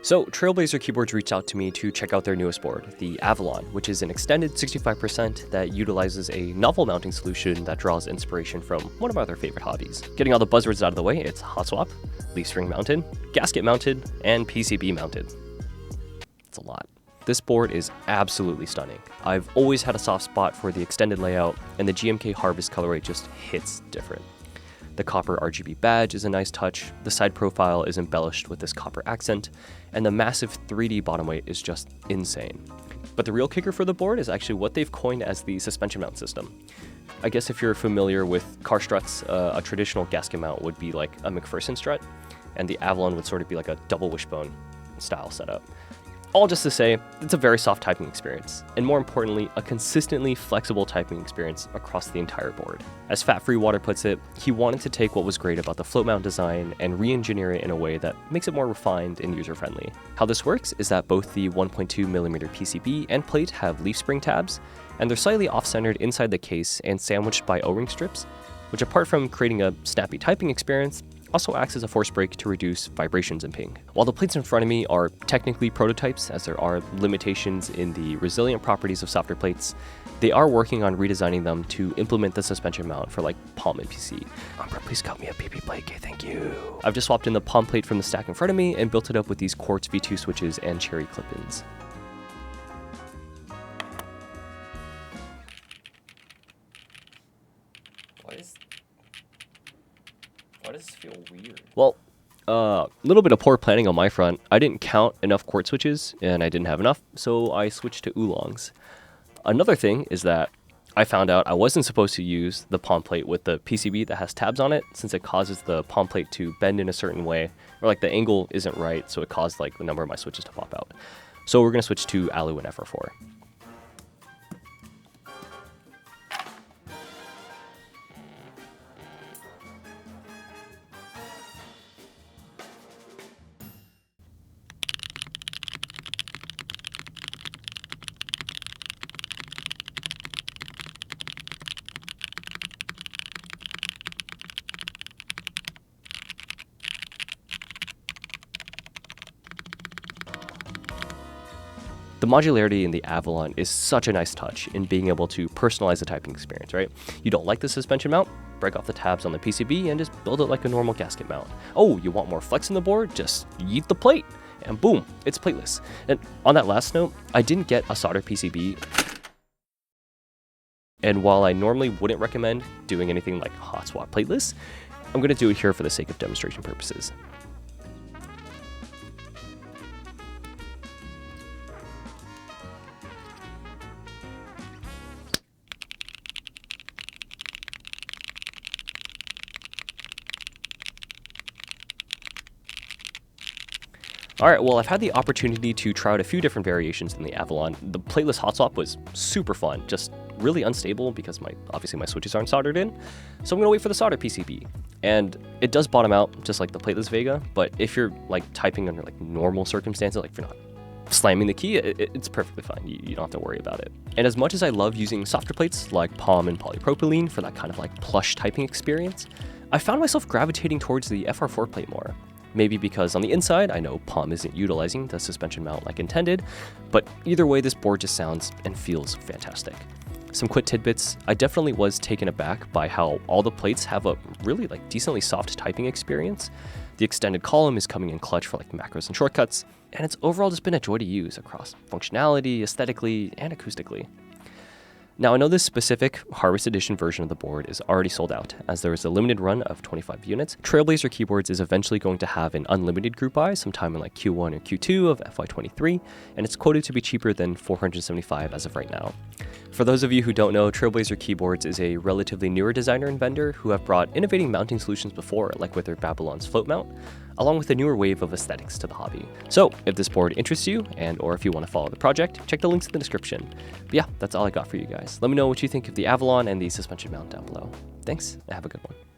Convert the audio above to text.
So Trailblazer Keyboards reached out to me to check out their newest board, the Avalon, which is an extended 65% that utilizes a novel mounting solution that draws inspiration from one of my other favorite hobbies. Getting all the buzzwords out of the way, it's hot swap, leaf spring mounted, gasket mounted, and PCB mounted. It's a lot. This board is absolutely stunning. I've always had a soft spot for the extended layout, and the GMK Harvest colorway just hits different. The copper RGB badge is a nice touch, the side profile is embellished with this copper accent, and the massive 3D bottom weight is just insane. But the real kicker for the board is actually what they've coined as the suspension mount system. I guess if you're familiar with car struts, a traditional gasket mount would be like a McPherson strut, and the Avalon would sort of be like a double wishbone style setup. All just to say, it's a very soft typing experience, and more importantly, a consistently flexible typing experience across the entire board. As Fat Free Water puts it, he wanted to take what was great about the float mount design and re-engineer it in a way that makes it more refined and user-friendly. How this works is that both the 1.2mm PCB and plate have leaf spring tabs, and they're slightly off-centered inside the case and sandwiched by O-ring strips, which apart from creating a snappy typing experience, also acts as a force brake to reduce vibrations and ping. While the plates in front of me are technically prototypes, as there are limitations in the resilient properties of softer plates, they are working on redesigning them to implement the suspension mount for like palm and PC. Umbra, please cut me a PP plate, okay, thank you. I've just swapped in the palm plate from the stack in front of me and built it up with these quartz V2 switches and cherry clip-ins. Why does this feel weird? Well, a little bit of poor planning on my front. I didn't count enough quartz switches, and I didn't have enough, so I switched to Oolongs. Another thing is that I found out I wasn't supposed to use the palm plate with the PCB that has tabs on it, since it causes the palm plate to bend in a certain way, or like the angle isn't right, so it caused like the number of my switches to pop out. So we're gonna switch to Alu and FR4. The modularity in the Avalon is such a nice touch in being able to personalize the typing experience, right? You don't like the suspension mount? Break off the tabs on the PCB and just build it like a normal gasket mount. Oh, you want more flex in the board? Just yeet the plate, and boom, it's plateless. And on that last note, I didn't get a solder PCB, and while I normally wouldn't recommend doing anything like hot swap plateless, I'm gonna do it here for the sake of demonstration purposes. Alright, well, I've had the opportunity to try out a few different variations in the Avalon. The plateless hot swap was super fun, just really unstable because obviously my switches aren't soldered in. So I'm gonna wait for the solder PCB. And it does bottom out just like the plateless Vega, but if you're like typing under like normal circumstances, like if you're not slamming the key, it's perfectly fine. You don't have to worry about it. And as much as I love using softer plates like POM and polypropylene for that kind of like plush typing experience, I found myself gravitating towards the FR4 plate more. Maybe because on the inside, I know POM isn't utilizing the suspension mount like intended, but either way, this board just sounds and feels fantastic. Some quick tidbits, I definitely was taken aback by how all the plates have a really like decently soft typing experience. The extended column is coming in clutch for like macros and shortcuts, and it's overall just been a joy to use across functionality, aesthetically, and acoustically. Now, I know this specific Harvest Edition version of the board is already sold out, as there is a limited run of 25 units. Trailblazer Keyboards is eventually going to have an unlimited group buy sometime in like Q1 or Q2 of FY23, and it's quoted to be cheaper than $475 as of right now. For those of you who don't know, Trailblazer Keyboards is a relatively newer designer and vendor who have brought innovating mounting solutions before, like with their Babylon's float mount, along with a newer wave of aesthetics to the hobby. So if this board interests you, or if you want to follow the project, check the links in the description. But yeah, that's all I got for you guys. Let me know what you think of the Avalon and the suspension mount down below. Thanks, and have a good one.